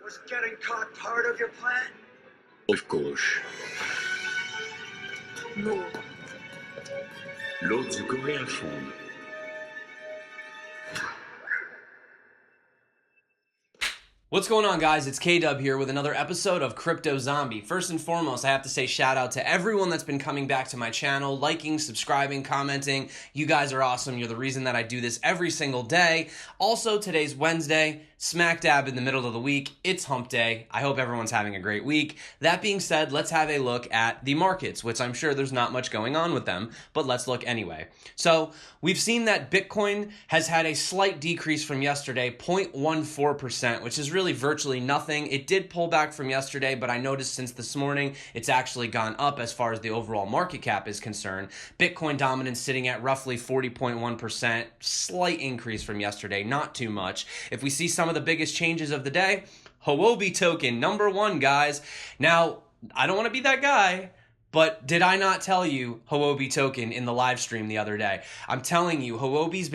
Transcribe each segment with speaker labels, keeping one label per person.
Speaker 1: Was getting caught part of your plan?
Speaker 2: Of course.
Speaker 1: No.
Speaker 2: L'autre du courrier fond.
Speaker 3: What's going on, guys? It's K-Dub here with another episode of Crypto Zombie. First and foremost, I have to say shout out to everyone that's been coming back to my channel, liking, subscribing, commenting. You guys are awesome. You're the reason that I do this every single day. Also, today's Wednesday, smack dab in the middle of the week. It's hump day. I hope everyone's having a great week. That being said, let's have a look at the markets, which I'm sure there's not much going on with them, but let's look anyway. So we've seen that Bitcoin has had a slight decrease from yesterday, 0.14%, which is really virtually nothing. It did pull back from yesterday, but I noticed since this morning, it's actually gone up as far as the overall market cap is concerned. Bitcoin dominance sitting at roughly 40.1%, slight increase from yesterday, not too much. If we see some of the biggest changes of the day, huobi token, number one, guys. Now, I don't want to be that guy, but did I not tell you huobi token in the live stream the other day? I'm telling you, huobi's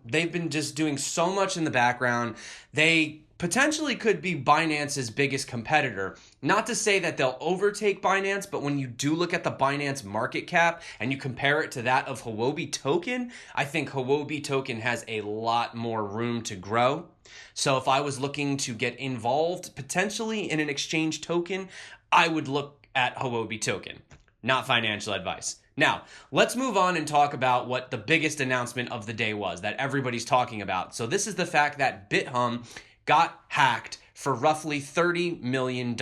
Speaker 3: they've been just doing so much in the background. They potentially could be Binance's biggest competitor. Not to say that they'll overtake Binance, but when you do look at the Binance market cap and you compare it to that of huobi token, I think huobi token has a lot more room to grow. So if I was looking to get involved potentially in an exchange token, I would look at huobi token. Not financial advice. Now, let's move on and talk about what the biggest announcement of the day was that everybody's talking about. So this is the fact that Bithumb got hacked for roughly $30 million.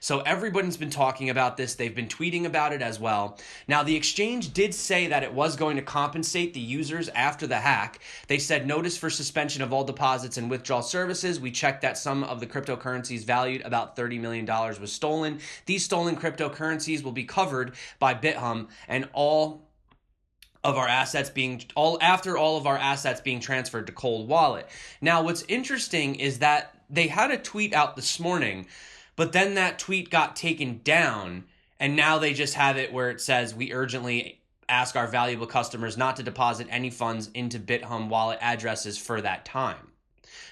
Speaker 3: So everybody's been talking about this. They've been tweeting about it as well. Now, the exchange did say that it was going to compensate the users after the hack. They said notice for suspension of all deposits and withdrawal services. We checked that some of the cryptocurrencies valued about $30 million was stolen. These stolen cryptocurrencies will be covered by Bithumb and all of our assets being transferred to Cold Wallet. Now, what's interesting is that they had a tweet out this morning, but then that tweet got taken down, and now they just have it where it says, we urgently ask our valuable customers not to deposit any funds into Bithumb wallet addresses for that time.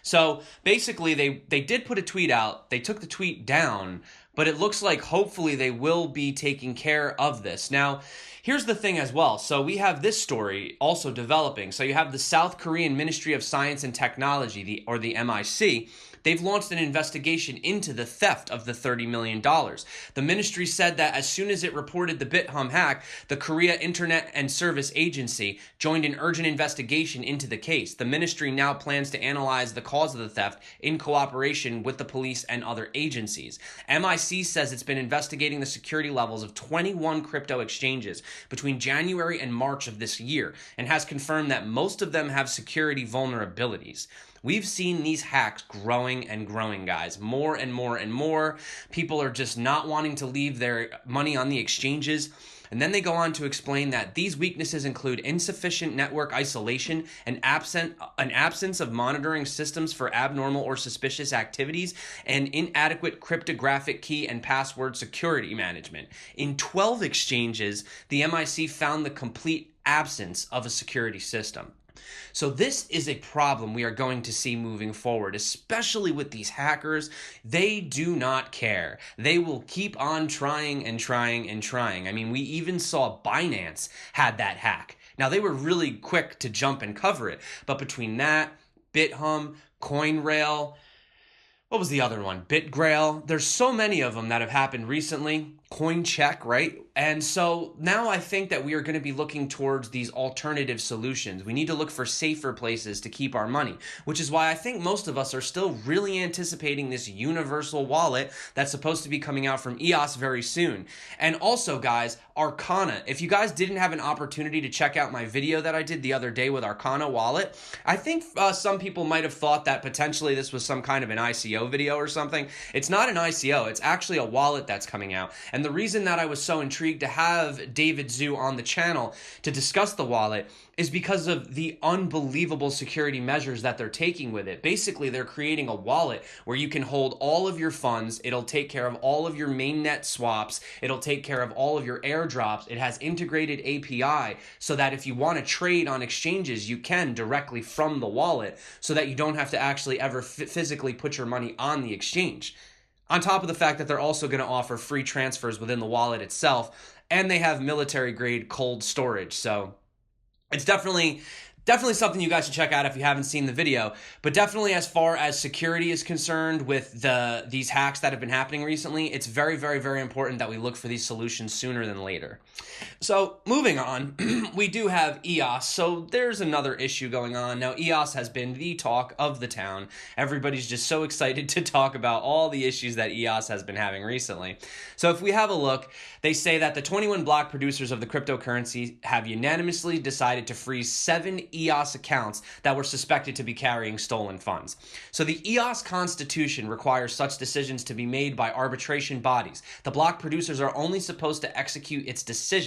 Speaker 3: So basically, they did put a tweet out, they took the tweet down, but it looks like hopefully they will be taking care of this. Now, here's the thing as well. So we have this story also developing. So you have the South Korean Ministry of Science and Technology, the MIC. They've launched an investigation into the theft of the $30 million. The ministry said that as soon as it reported the Bithumb hack, the Korea Internet and Service Agency joined an urgent investigation into the case. The ministry now plans to analyze the cause of the theft in cooperation with the police and other agencies. MIC says it's been investigating the security levels of 21 crypto exchanges between January and March of this year and has confirmed that most of them have security vulnerabilities. We've seen these hacks growing and growing, guys. More and more and more. People are just not wanting to leave their money on the exchanges. And then they go on to explain that these weaknesses include insufficient network isolation, an absence of monitoring systems for abnormal or suspicious activities, and inadequate cryptographic key and password security management. In 12 exchanges, the MIC found the complete absence of a security system. So this is a problem we are going to see moving forward, especially with these hackers. They do not care. They will keep on trying and trying and trying. I mean, we even saw Binance had that hack. Now, they were really quick to jump and cover it, but between that, Bithumb, CoinRail, what was the other one? BitGrail. There's so many of them that have happened recently. CoinCheck, right? And so now I think that we are going to be looking towards these alternative solutions. We need to look for safer places to keep our money, which is why I think most of us are still really anticipating this universal wallet that's supposed to be coming out from EOS very soon. And also, guys, Arcana. If you guys didn't have an opportunity to check out my video that I did the other day with Arcana wallet, I think some people might have thought that potentially this was some kind of an ICO video or something. It's not an ICO. It's actually a wallet that's coming out. And the reason that I was so intrigued to have David Zhu on the channel to discuss the wallet is because of the unbelievable security measures that they're taking with it. Basically, they're creating a wallet where you can hold all of your funds. It'll take care of all of your mainnet swaps. It'll take care of all of your airdrops airdrops. It has integrated API so that if you want to trade on exchanges, you can directly from the wallet so that you don't have to actually ever physically put your money on the exchange. On top of the fact that they're also going to offer free transfers within the wallet itself, and they have military grade cold storage. So it's definitely something you guys should check out if you haven't seen the video. But definitely as far as security is concerned with these hacks that have been happening recently, it's very, very, very important that we look for these solutions sooner than later. So moving on, we do have EOS. So there's another issue going on. Now, EOS has been the talk of the town. Everybody's just so excited to talk about all the issues that EOS has been having recently. So if we have a look, they say that the 21 block producers of the cryptocurrency have unanimously decided to freeze 7 EOS accounts that were suspected to be carrying stolen funds. So the EOS Constitution requires such decisions to be made by arbitration bodies. The block producers are only supposed to execute its decision.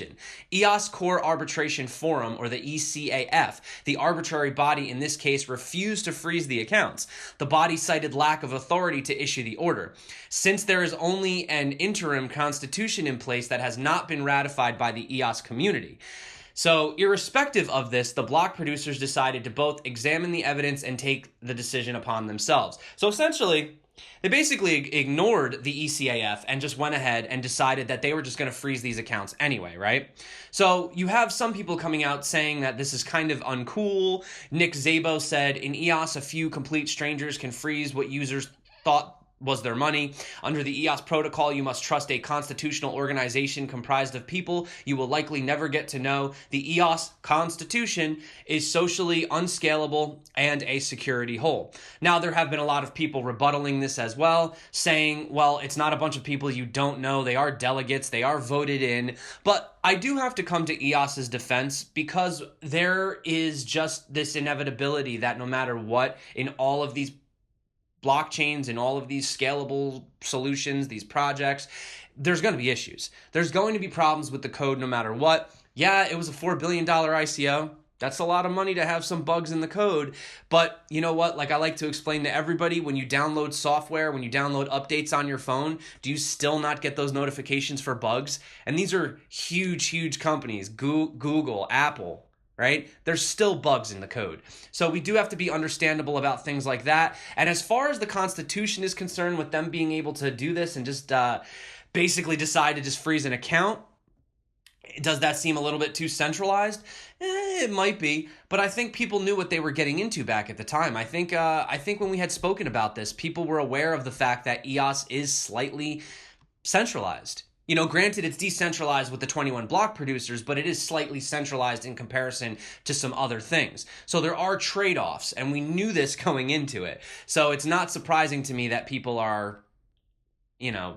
Speaker 3: EOS Core Arbitration Forum, or the ECAF, the arbitrary body in this case, refused to freeze the accounts. The body cited lack of authority to issue the order. Since there is only an interim constitution in place that has not been ratified by the EOS community. So irrespective of this, the block producers decided to both examine the evidence and take the decision upon themselves. So essentially, they basically ignored the ECAF and just went ahead and decided that they were just going to freeze these accounts anyway, right? So you have some people coming out saying that this is kind of uncool. Nick Szabo said, in EOS, a few complete strangers can freeze what users thought was their money. Under the EOS protocol, you must trust a constitutional organization comprised of people you will likely never get to know. The EOS Constitution is socially unscalable and a security hole. Now, there have been a lot of people rebuttaling this as well, saying, well, it's not a bunch of people you don't know. They are delegates. They are voted in. But I do have to come to EOS's defense because there is just this inevitability that no matter what, in all of these blockchains and all of these scalable solutions, these projects, there's going to be issues. There's going to be problems with the code no matter what. Yeah, it was a $4 billion ICO. That's a lot of money to have some bugs in the code. But you know what? Like I like to explain to everybody, when you download software, when you download updates on your phone, do you still not get those notifications for bugs? And these are huge, huge companies, Google, Apple, right? There's still bugs in the code. So we do have to be understandable about things like that. And as far as the Constitution is concerned, with them being able to do this and just basically decide to just freeze an account, does that seem a little bit too centralized? It might be, but I think people knew what they were getting into back at the time. I think when we had spoken about this, people were aware of the fact that EOS is slightly centralized. You know, granted, it's decentralized with the 21 block producers, but it is slightly centralized in comparison to some other things. So there are trade-offs, and we knew this going into it. So it's not surprising to me that people are, you know,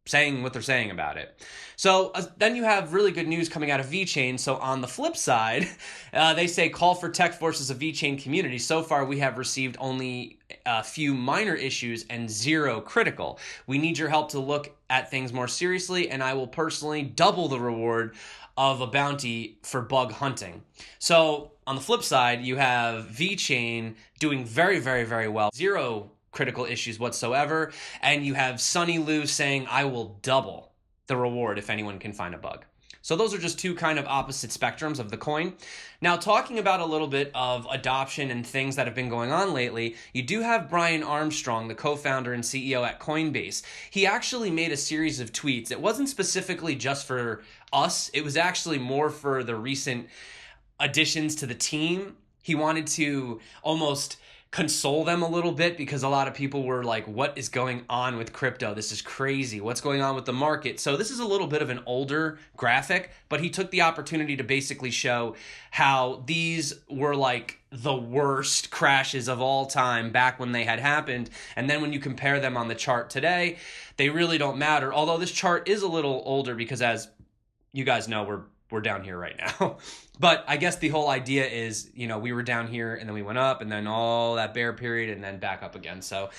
Speaker 3: saying what they're saying about it. So then you have really good news coming out of Vechain. So on the flip side, they say call for tech forces of Vechain community. So far, we have received only a few minor issues and 0 critical. We need your help to look at things more seriously, and I will personally double the reward of a bounty for bug hunting. So on the flip side, you have Vechain doing very, very, very well. 0 critical issues whatsoever, and you have Sunny Lou saying, I will double the reward if anyone can find a bug. So those are just two kind of opposite spectrums of the coin. Now, talking about a little bit of adoption and things that have been going on lately, you do have Brian Armstrong, the co-founder and CEO at Coinbase. He actually made a series of tweets. It wasn't specifically just for us. It was actually more for the recent additions to the team. He wanted to almost console them a little bit because a lot of people were like, what is going on with crypto? This is crazy. What's going on with the market? So this is a little bit of an older graphic, but he took the opportunity to basically show how these were like the worst crashes of all time back when they had happened. And then when you compare them on the chart today, they really don't matter. Although this chart is a little older because, as you guys know, we're down here right now. But I guess the whole idea is, you know, we were down here and then we went up and then all that bear period and then back up again. So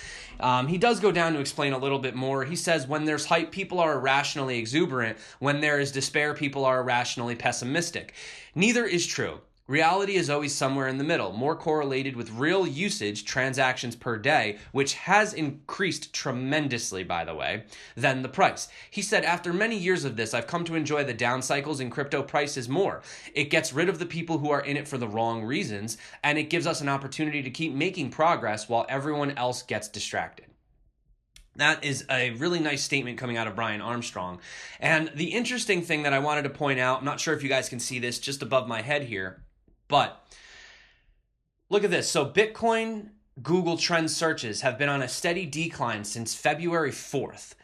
Speaker 3: he does go down to explain a little bit more. He says, when there's hype, people are irrationally exuberant. When there is despair, people are irrationally pessimistic. Neither is true. Reality is always somewhere in the middle, more correlated with real usage transactions per day, which has increased tremendously, by the way, than the price. He said, after many years of this, I've come to enjoy the down cycles in crypto prices more. It gets rid of the people who are in it for the wrong reasons, and it gives us an opportunity to keep making progress while everyone else gets distracted. That is a really nice statement coming out of Brian Armstrong. And the interesting thing that I wanted to point out, I'm not sure if you guys can see this just above my head here, but look at this. So Bitcoin Google Trend searches have been on a steady decline since February 4th.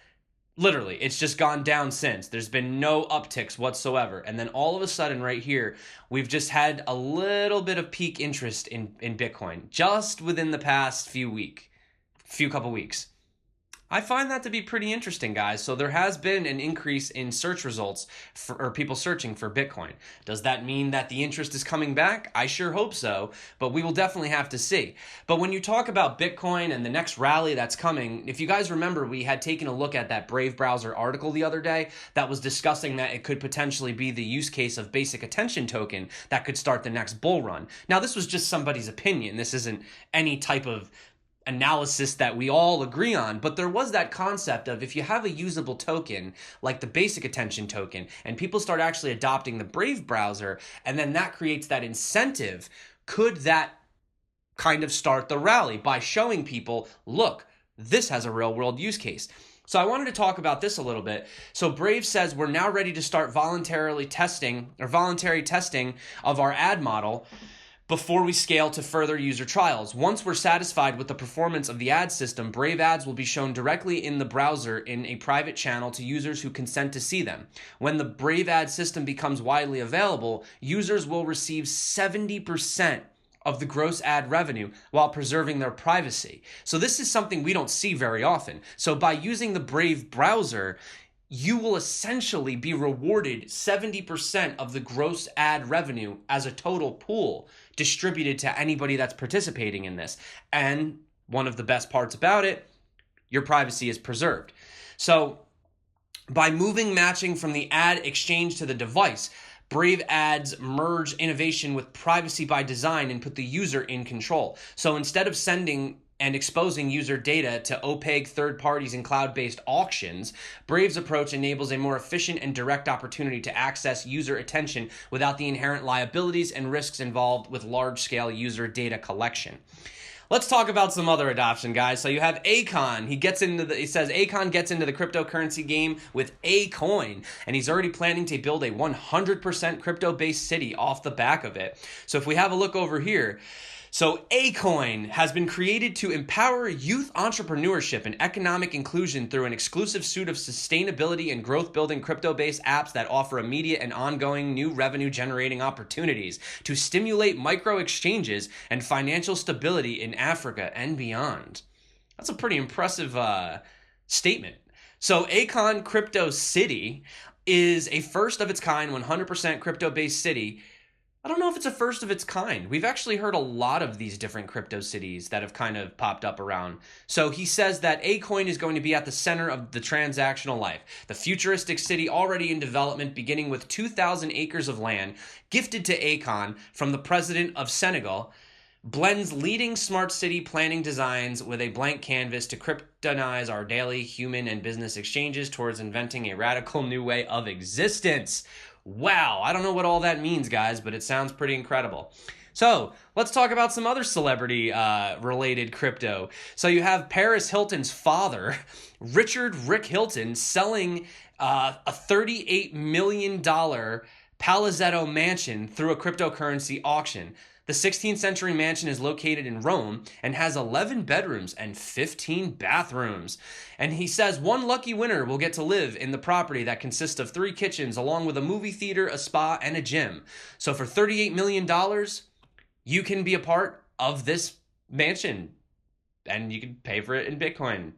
Speaker 3: Literally, it's just gone down since. There's been no upticks whatsoever. And then all of a sudden right here, we've just had a little bit of peak interest in Bitcoin just within the past few couple weeks. I find that to be pretty interesting, guys. So there has been an increase in search results or people searching for Bitcoin. Does that mean that the interest is coming back? I sure hope so, but we will definitely have to see. But when you talk about Bitcoin and the next rally that's coming, if you guys remember, we had taken a look at that Brave browser article the other day that was discussing that it could potentially be the use case of basic attention token that could start the next bull run. Now, this was just somebody's opinion. This isn't any type of analysis that we all agree on, but there was that concept of if you have a usable token like the basic attention token and people start actually adopting the Brave browser, and then that creates that incentive, could that kind of start the rally by showing people, look, this has a real world use case? So I wanted to talk about this a little bit. So Brave says we're now ready to start voluntary testing of our ad model before we scale to further user trials. Once we're satisfied with the performance of the ad system, Brave ads will be shown directly in the browser in a private channel to users who consent to see them. When the Brave ad system becomes widely available, users will receive 70% of the gross ad revenue while preserving their privacy. So this is something we don't see very often. So by using the Brave browser, you will essentially be rewarded 70% of the gross ad revenue as a total pool distributed to anybody that's participating in this. And one of the best parts about it, your privacy is preserved. So by moving matching from the ad exchange to the device, Brave ads merge innovation with privacy by design and put the user in control. So instead of sending and exposing user data to opaque third parties in cloud-based auctions, Brave's approach enables a more efficient and direct opportunity to access user attention without the inherent liabilities and risks involved with large-scale user data collection. Let's talk about some other adoption, guys. So you have Akon. He says Akon gets into the cryptocurrency game with Akoin, and he's already planning to build a 100% crypto-based city off the back of it. So if we have a look over here, so Akoin has been created to empower youth entrepreneurship and economic inclusion through an exclusive suite of sustainability and growth-building crypto-based apps that offer immediate and ongoing new revenue-generating opportunities to stimulate micro-exchanges and financial stability in Africa and beyond. That's a pretty impressive statement. So Akon Crypto City is a first-of-its-kind 100% crypto-based city. I don't know if it's a first of its kind. We've actually heard a lot of these different crypto cities that have kind of popped up around. So he says that Akoin is going to be at the center of the transactional life. The futuristic city already in development, beginning with 2,000 acres of land gifted to Akon from the president of Senegal, blends leading smart city planning designs with a blank canvas to kryptonize our daily human and business exchanges towards inventing a radical new way of existence. Wow, I don't know what all that means, guys, but it sounds pretty incredible. So let's talk about some other celebrity-related crypto. So you have Paris Hilton's father, Rick Hilton, selling a $38 million Palazzetto mansion through a cryptocurrency auction. The 16th century mansion is located in Rome and has 11 bedrooms and 15 bathrooms. And he says one lucky winner will get to live in the property that consists of 3 kitchens along with a movie theater, a spa, and a gym. So for $38 million, you can be a part of this mansion and you can pay for it in Bitcoin.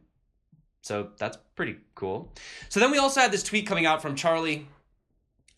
Speaker 3: So that's pretty cool. So then we also had this tweet coming out from Charlie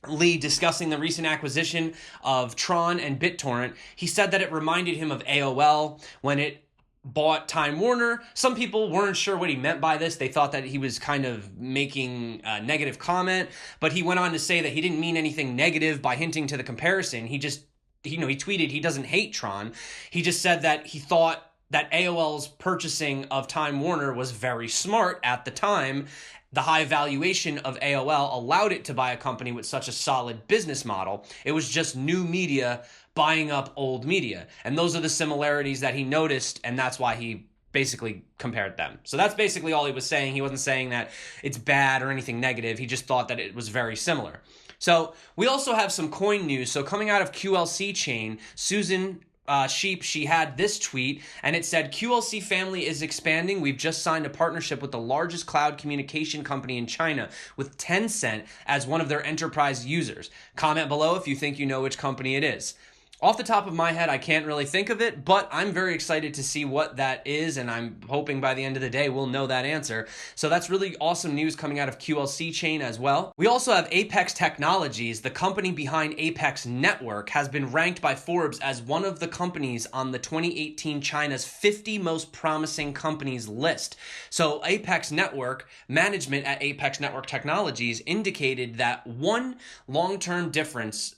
Speaker 3: Lee discussing the recent acquisition of Tron and BitTorrent. He said that it reminded him of AOL when it bought Time Warner. Some people weren't sure what he meant by this. They thought that he was kind of making a negative comment, but he went on to say that he didn't mean anything negative by hinting to the comparison. He just he tweeted he doesn't hate Tron. He just said that he thought that AOL's purchasing of Time Warner was very smart at the time. The high valuation of AOL allowed it to buy a company with such a solid business model. It was just new media buying up old media. And those are the similarities that he noticed, and that's why he basically compared them. So that's basically all he was saying. He wasn't saying that it's bad or anything negative. He just thought that it was very similar. So we also have some coin news. So coming out of QLC Chain, Susan Sheep, she had this tweet, and it said, QLC family is expanding. We've just signed a partnership with the largest cloud communication company in China, with Tencent as one of their enterprise users. Comment below if you think you know which company it is. Off the top of my head, I can't really think of it, but I'm very excited to see what that is, and I'm hoping by the end of the day we'll know that answer. So that's really awesome news coming out of QLC Chain as well. We also have Apex Technologies, the company behind Apex Network, has been ranked by Forbes as one of the companies on the 2018 China's 50 most promising companies list. So Apex Network, management at Apex Network Technologies indicated that one long-term difference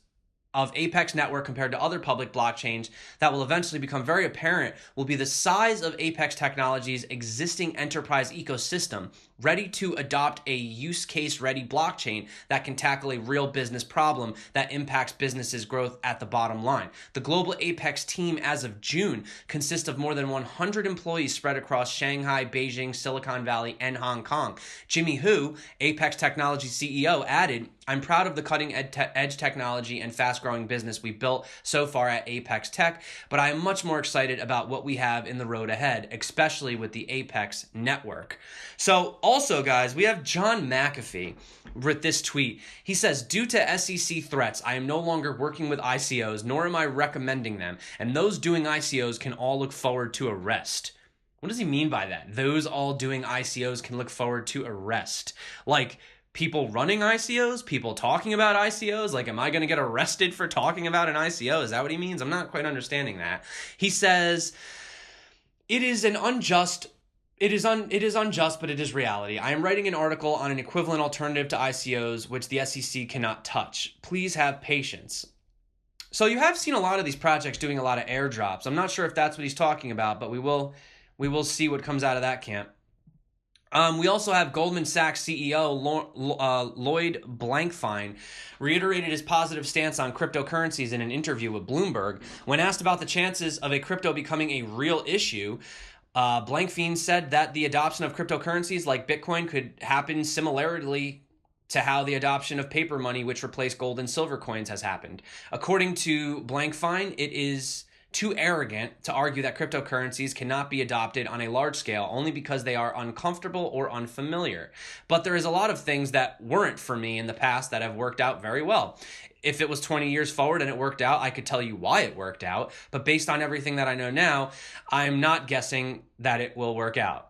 Speaker 3: of Apex Network compared to other public blockchains that will eventually become very apparent will be the size of Apex Technologies' existing enterprise ecosystem, ready to adopt a use case ready blockchain that can tackle a real business problem that impacts businesses' growth at the bottom line. The global Apex team as of June consists of more than 100 employees spread across Shanghai, Beijing, Silicon Valley, and Hong Kong. Jimmy Hu, Apex Technology CEO, added, I'm proud of the cutting edge technology and fast-growing business we built so far at Apex Tech, but I am much more excited about what we have in the road ahead, especially with the Apex network. So also, guys, we have John McAfee with this tweet. He says, due to SEC threats, I am no longer working with ICOs, nor am I recommending them, and those doing ICOs can all look forward to arrest. What does he mean by that? Those all doing ICOs can look forward to arrest. Like, people running ICOs, people talking about ICOs, like, am I going to get arrested for talking about an ICO? Is that what he means? I'm not quite understanding that. He says, it is unjust, but it is reality. I am writing an article on an equivalent alternative to ICOs, which the SEC cannot touch. Please have patience. So you have seen a lot of these projects doing a lot of airdrops. I'm not sure if that's what he's talking about, but we will see what comes out of that camp. We also have Goldman Sachs CEO Lloyd Blankfein reiterated his positive stance on cryptocurrencies in an interview with Bloomberg. When asked about the chances of a crypto becoming a real issue, Blankfein said that the adoption of cryptocurrencies like Bitcoin could happen similarly to how the adoption of paper money, which replaced gold and silver coins, has happened. According to Blankfein, it is too arrogant to argue that cryptocurrencies cannot be adopted on a large scale only because they are uncomfortable or unfamiliar. But there is a lot of things that weren't for me in the past that have worked out very well. If it was 20 years forward and it worked out, I could tell you why it worked out. But based on everything that I know now, I'm not guessing that it will work out.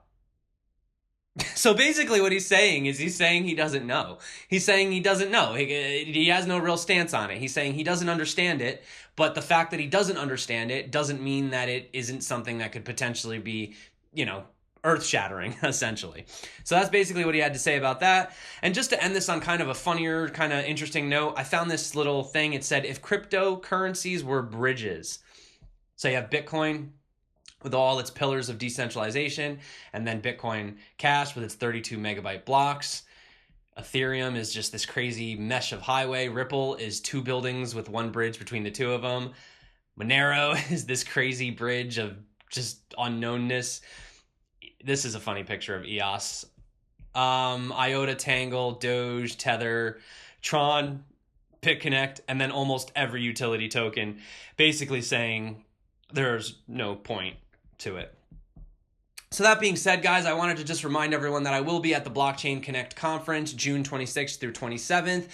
Speaker 3: So basically what he's saying is he doesn't know. He's saying he doesn't know. He has no real stance on it. He's saying he doesn't understand it, but the fact that he doesn't understand it doesn't mean that it isn't something that could potentially be, earth-shattering, essentially. So that's basically what he had to say about that. And just to end this on kind of a funnier, kind of interesting note, I found this little thing. It said, if cryptocurrencies were bridges, so you have Bitcoin with all its pillars of decentralization, and then Bitcoin Cash with its 32 megabyte blocks. Ethereum is just this crazy mesh of highway. Ripple is two buildings with one bridge between the two of them. Monero is this crazy bridge of just unknownness. This is a funny picture of EOS. IOTA, Tangle, Doge, Tether, Tron, BitConnect, and then almost every utility token, basically saying there's no point to it. So that being said, guys, I wanted to just remind everyone that I will be at the Blockchain Connect conference June 26th through 27th.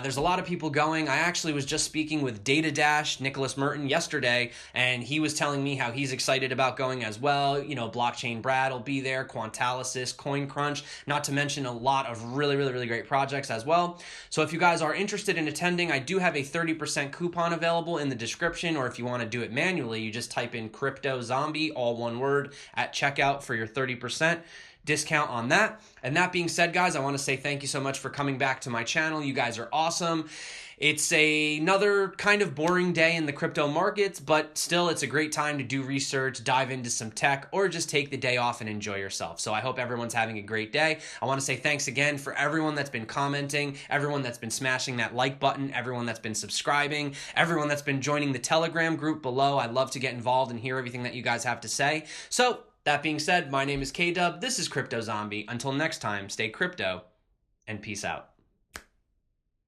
Speaker 3: There's a lot of people going. I actually was just speaking with Data Dash, Nicholas Merton, yesterday, and he was telling me how he's excited about going as well. Blockchain Brad will be there, Quantalysus, CoinCrunch, not to mention a lot of really, really, really great projects as well. So if you guys are interested in attending, I do have a 30% coupon available in the description, or if you want to do it manually, you just type in Crypto Zombie, all one word, at checkout for your 30% discount on that. And that being said, guys, I want to say thank you so much for coming back to my channel. You guys are awesome. It's another kind of boring day in the crypto markets, but still it's a great time to do research, dive into some tech, or just take the day off and enjoy yourself. So I hope everyone's having a great day. I want to say thanks again for everyone that's been commenting, everyone that's been smashing that like button, everyone that's been subscribing, everyone that's been joining the Telegram group below. I love to get involved and hear everything that you guys have to say. So that being said, my name is K-Dub. This is Crypto Zombie. Until next time, stay crypto and peace out.